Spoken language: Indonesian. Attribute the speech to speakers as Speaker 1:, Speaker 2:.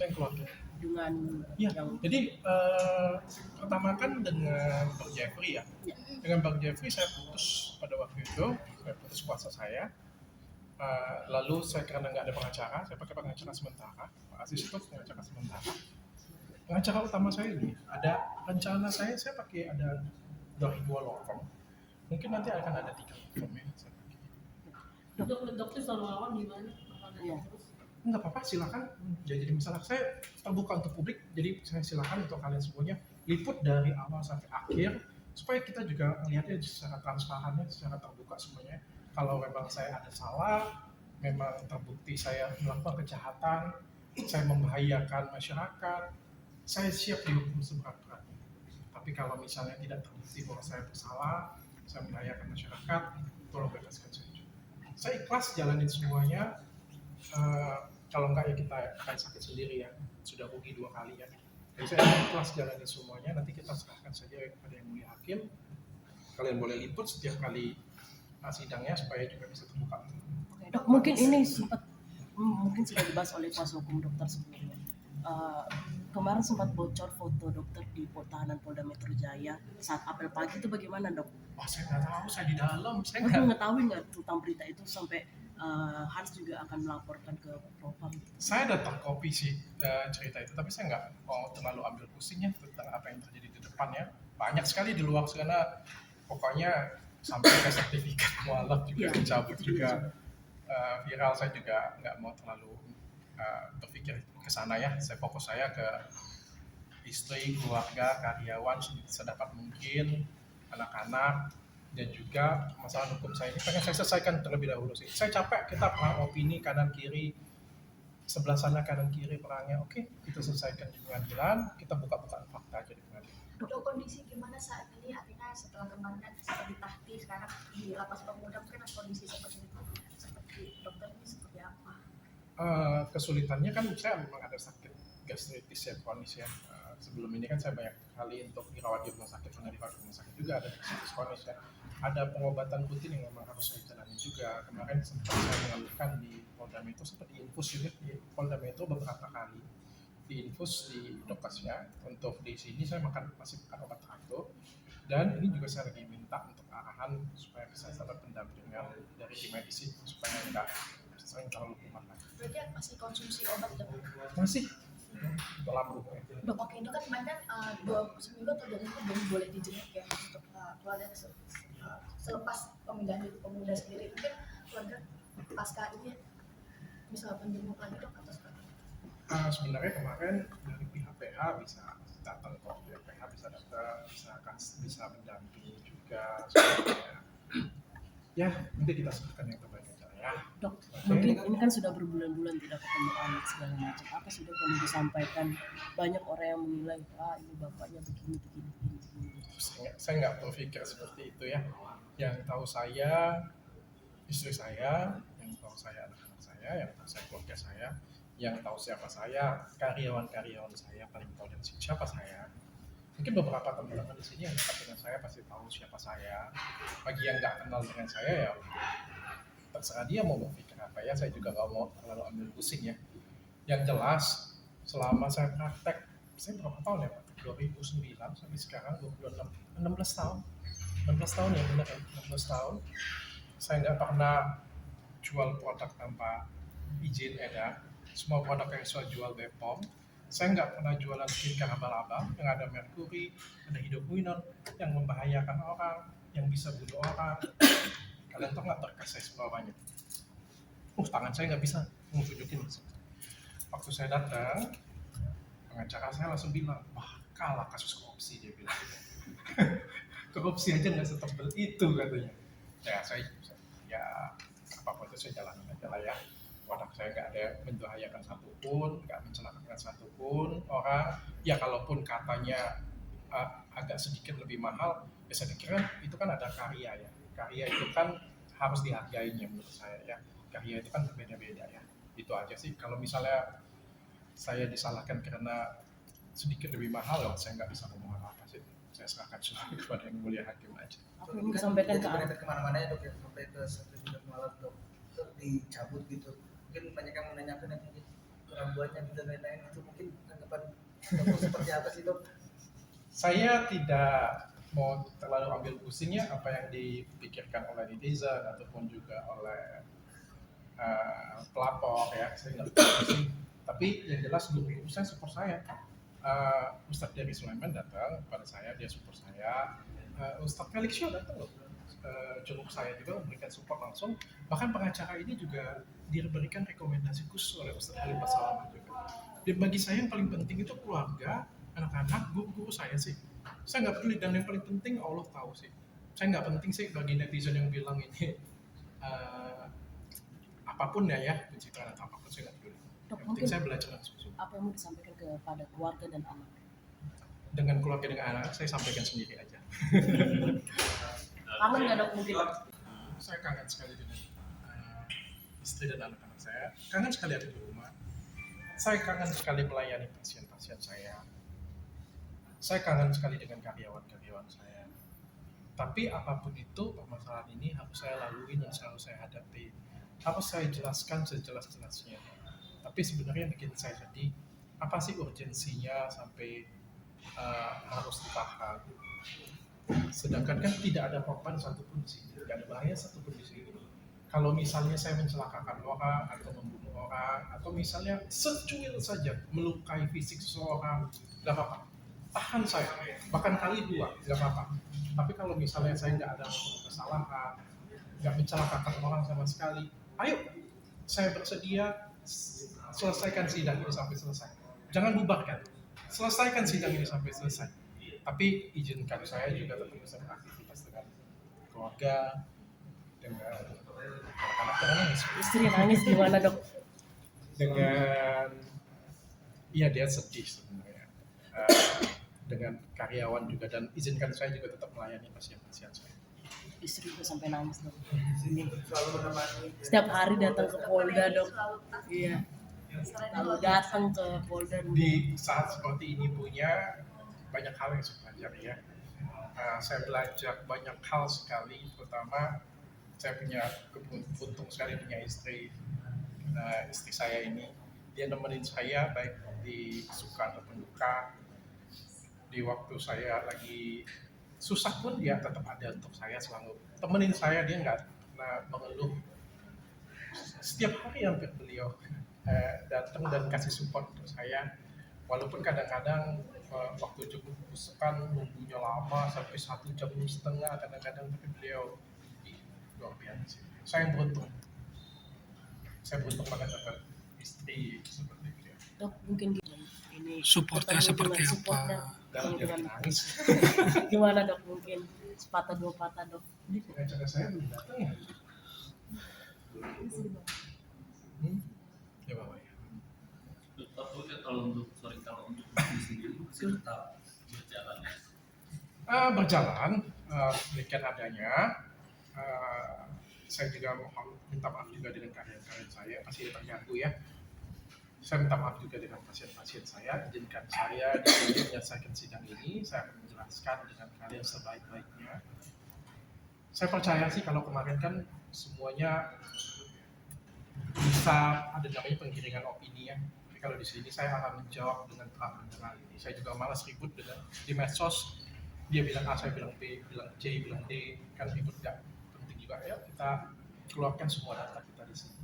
Speaker 1: saya yang keluarga.
Speaker 2: dengan
Speaker 1: Ya,
Speaker 2: yang
Speaker 1: jadi pertama kan dengan Bang Jeffrey ya.
Speaker 2: ya.
Speaker 1: Dengan Bang Jeffrey saya putus pada waktu itu, saya putus kuasa saya. Lalu saya karena nggak ada pengacara, saya pakai pengacara sementara, Pak Aziz itu pengacara sementara. Pengacara utama saya ini ada rencana saya pakai ada dari 2 law firm. Mungkin nanti akan ada 3 law firm ya saya pakai.
Speaker 3: Dokter selalu lawan gimana?
Speaker 2: Iya.
Speaker 1: Nggak apa-apa, silakan. Jadi masalah saya terbuka untuk publik, jadi saya silakan untuk kalian semuanya liput dari awal sampai akhir supaya kita juga melihatnya secara transparan, secara terbuka semuanya. Kalau memang saya ada salah, memang terbukti saya melakukan kejahatan, saya membahayakan masyarakat, saya siap dihukum seberat-beratnya. Tapi kalau misalnya tidak terbukti bahwa saya bersalah, saya membahayakan masyarakat, tolong bebaskan saya juga. Saya ikhlas jalanin semuanya. Kalau enggak ya kita akan sakit sendiri ya, sudah rugi 2 kali ya. Jadi saya ikhlas jalanin semuanya, nanti kita serahkan saja kepada yang mulia hakim. Kalian boleh liput setiap kali sidangnya supaya juga bisa terbuka.
Speaker 2: Oke, Dok, mungkin ini mungkin sudah dibahas oleh kuasa hukum dokter sebelumnya. Kemarin sempat bocor foto dokter di tahanan Polda Metro Jaya saat apel pagi itu bagaimana, Dok?
Speaker 1: Wah, saya nggak tahu, saya di dalam, saya
Speaker 2: Dok
Speaker 1: nggak.
Speaker 2: mengetahui nggak tentang berita itu sampai Hans juga akan melaporkan ke Propam?
Speaker 1: Saya datang kopi sih cerita itu, tapi saya nggak mau terlalu ambil pusingnya tentang apa yang terjadi di depannya. Banyak sekali di luar sana, pokoknya sampai ke sertifikat mualaf juga dicabut juga viral. Saya juga nggak mau terlalu berpikir ke sana ya. Saya fokus saya ke istri, keluarga, karyawan sedapat mungkin, anak-anak, dan juga masalah hukum saya ini pengen saya selesaikan terlebih dahulu sih. Saya capek kita perang opini kanan kiri, sebelah sana kanan kiri perangnya. Oke, kita selesaikan di pengadilan, kita buka-bukaan fakta aja di pengadilan.
Speaker 4: Dok, kondisi gimana saat ini? Artinya setelah kemarin seperti tahti, sekarang di lapas pemuda mungkin kondisi seperti itu. Seperti dokter ini seperti apa?
Speaker 1: Kesulitannya kan saya memang ada sakit gastritis ya, kronis ya. Sebelum ini kan saya banyak kali untuk dirawat di rumah sakit, pernah dirawat di rumah sakit juga ada gastritis kronis ya. Ada pengobatan rutin yang memang harus saya jalani juga. Kemarin sempat saya mengeluhkan di Polda Metro, sempat diinfus juga di Polda Metro beberapa kali. Diinfus di Dokasnya. Untuk di sini saya masih makan obat teratur. Dan ini juga saya lagi minta untuk arahan supaya bisa dapat pendampingan dari tim medis supaya enggak sering terlalu kumat lagi.
Speaker 4: Berarti masih konsumsi obat, Dok?
Speaker 1: Masih dalam buku.
Speaker 4: Dok, oke, itu kan kemarin 2 seminggu atau 2 minggu belum boleh dijenguk ya untuk keluarga selepas pemindahan itu pemuda sendiri. Mungkin keluarga pasca ini bisa menjenguk lagi, Dok, atau seperti apa?
Speaker 1: Sebenarnya kemarin dari pihak PH bisa datang kok, pihak PH bisa datang, bisa mendampingi juga. Ya, nanti kita sebutkan yang terbaik aja ya.
Speaker 2: Dok, mungkin ini kan sudah berbulan-bulan tidak ketemu anak segala macam. Apa sih, Dok, yang disampaikan? Banyak orang yang menilai, ini bapaknya begini.
Speaker 1: Saya nggak berpikir seperti itu ya. Yang tahu saya, istri saya, yang tahu saya anak-anak saya, yang tahu saya keluarga saya, yang tahu siapa saya, karyawan-karyawan saya paling tahu dan siapa saya. Mungkin beberapa teman-teman di sini yang dekat dengan saya pasti tahu siapa saya. Bagi yang nggak kenal dengan saya ya terserah dia mau berpikir apa ya. Saya juga nggak mau terlalu ambil pusing ya. Yang jelas selama saya praktek, saya berapa tahun ya Pak? 2009 sampai sekarang 16 tahun. 16 tahun ya benar ya, 16 tahun. Saya nggak pernah jual produk tanpa izin edar. Semua produk yang saya jual BPOM. Saya nggak pernah jualan skincare abal-abal yang ada merkuri, ada hidroquinone yang membahayakan orang, yang bisa bunuh orang. Kalian tahu nggak berkas saya seberapanya? Tangan saya nggak bisa tunjukin. Waktu saya datang, pengacara saya langsung bilang, wah kalah kasus korupsi, dia bilang. Korupsi aja nggak setebal itu katanya. Ya saya ya apapun itu saya jalanin aja lah ya. Produk saya nggak ada membahayakan satupun, nggak mencelakakan satupun orang. Ya kalaupun katanya agak sedikit lebih mahal, ya saya pikir itu kan ada karya ya. Karya itu kan harus dihargai ya menurut saya ya. Karya itu kan berbeda-beda ya. Itu aja sih. Kalau misalnya saya disalahkan karena sedikit lebih mahal, ya saya nggak bisa ngomong apa-apa sih. Saya serahkan semua kepada yang mulia hakim aja.
Speaker 2: Aku ingin sampaikan ke
Speaker 5: anak kemana-mana ya Dok ya, sampai ke sertifikat mualaf Dok dicabut gitu. Mungkin banyak yang menanyakan nanti gangguannya dan lain-lain itu mungkin tanggapan dokter seperti apa sih dok?
Speaker 1: Saya tidak mau terlalu ambil pusingnya apa yang dipikirkan oleh netizen ataupun juga oleh pelapor ya, saya nggak pusing. Tapi yang jelas guru saya support saya. Ustadz Dery Sulaiman datang kepada saya, dia support saya. Ustadz Felix Shaw datang loh, jenguk saya juga, memberikan support langsung. Bahkan pengacara ini juga diberikan rekomendasi khusus oleh Ustadz Halim Basalamah juga. Dan bagi saya yang paling penting itu keluarga, anak-anak, guru-guru saya sih. Saya nggak peduli, dan yang paling penting Allah tahu sih. Saya nggak penting sih bagi netizen yang bilang ini apapun ya pencitraan atau apapun, saya nggak peduli.
Speaker 2: Dok,
Speaker 1: Yang penting
Speaker 2: mungkin
Speaker 1: saya belajar langsung.
Speaker 2: apa yang mau disampaikan kepada keluarga dan anak?
Speaker 1: Dengan keluarga dengan anak saya sampaikan sendiri aja.
Speaker 2: Kangen nggak dok mungkin?
Speaker 1: Saya kangen sekali dengan istri dan anak-anak saya. Kangen sekali ada di rumah. Saya kangen sekali melayani pasien-pasien saya. Saya kangen sekali dengan karyawan-karyawan saya. Tapi apapun itu, permasalahan ini harus saya lalui dan selalu saya hadapi. Harus saya jelaskan sejelas-jelasnya. Tapi sebenarnya yang bikin saya sedih, apa sih urgensinya sampai harus ditahan? Sedangkan kan tidak ada korban satupun di sini, tidak ada bahaya satupun di sini. Kalau misalnya saya mencelakakan orang atau membunuh orang, atau misalnya secuil saja melukai fisik seseorang, nggak apa-apa. Tahan saya, bahkan kali 2, nggak apa-apa. Tapi kalau misalnya saya nggak ada kesalahan, nggak mencelakakan orang sama sekali, ayo, saya bersedia selesaikan sidang ini sampai selesai. Jangan bubarkan, selesaikan sidang ini sampai selesai. Tapi izinkan saya juga tetap bisa beraktivitas dengan keluarga, dengan anak-anak yang nangis.
Speaker 2: Istri nangis gimana dok?
Speaker 1: Dengan, iya dia sedih sebenarnya. Dengan karyawan juga, dan izinkan saya juga tetap melayani pasien-pasien saya.
Speaker 2: Istri itu sampai nangis dok.
Speaker 5: Selalu menemani.
Speaker 2: Setiap hari datang ke Polda dok.
Speaker 4: Selalu pasti.
Speaker 2: Iya.
Speaker 4: Istilahnya
Speaker 2: Lalu
Speaker 4: kalau
Speaker 2: datang ke Polda.
Speaker 1: Di saat seperti ini punya banyak hal yang saya pelajari ya. Saya belajar banyak hal sekali, terutama saya punya beruntung sekali punya istri. Istri saya ini, dia nemenin saya baik di suka ataupun duka. Di waktu saya lagi susah pun dia tetap ada untuk saya, selalu temenin saya, dia nggak pernah mengeluh. Setiap hari hampir beliau datang dan kasih support untuk saya, walaupun kadang-kadang waktu jemput kan nunggunya lama sampai 1,5 jam kadang-kadang, tapi beliau luar biasa sih. Saya beruntung banget dapat istri seperti beliau.
Speaker 2: Dok mungkin ini
Speaker 6: Supportnya
Speaker 2: ketemu
Speaker 6: seperti
Speaker 2: dengan
Speaker 6: apa?
Speaker 2: supportnya.
Speaker 1: Dan dia nangis.
Speaker 2: Gimana dok, mungkin sepatah dua patah dok?
Speaker 1: Ini pengacara saya belum datang ya? Ya Bapak ya.
Speaker 7: Kalau untuk bisnis sendiri masih tetap berjalan ya.
Speaker 1: Berjalan demikian adanya. Saya juga mohon minta maaf juga dengan karyawan-karyawan saya, pasti terganggu ya. Saya minta maaf juga dengan pasien-pasien saya. Izinkan saya di sini menyelesaikan sidang ini. Saya akan menjelaskan dengan kalian sebaik-baiknya. Saya percaya sih kalau kemarin kan semuanya bisa ada namanya penggiringan opini ya. Tapi kalau di sini saya akan menjawab dengan terang-terangan ini. Saya juga malas ribut dengan di medsos. Dia bilang A, saya bilang B, bilang C, bilang D. Kan ribut nggak penting juga ya. Kita keluarkan semua data kita di sini.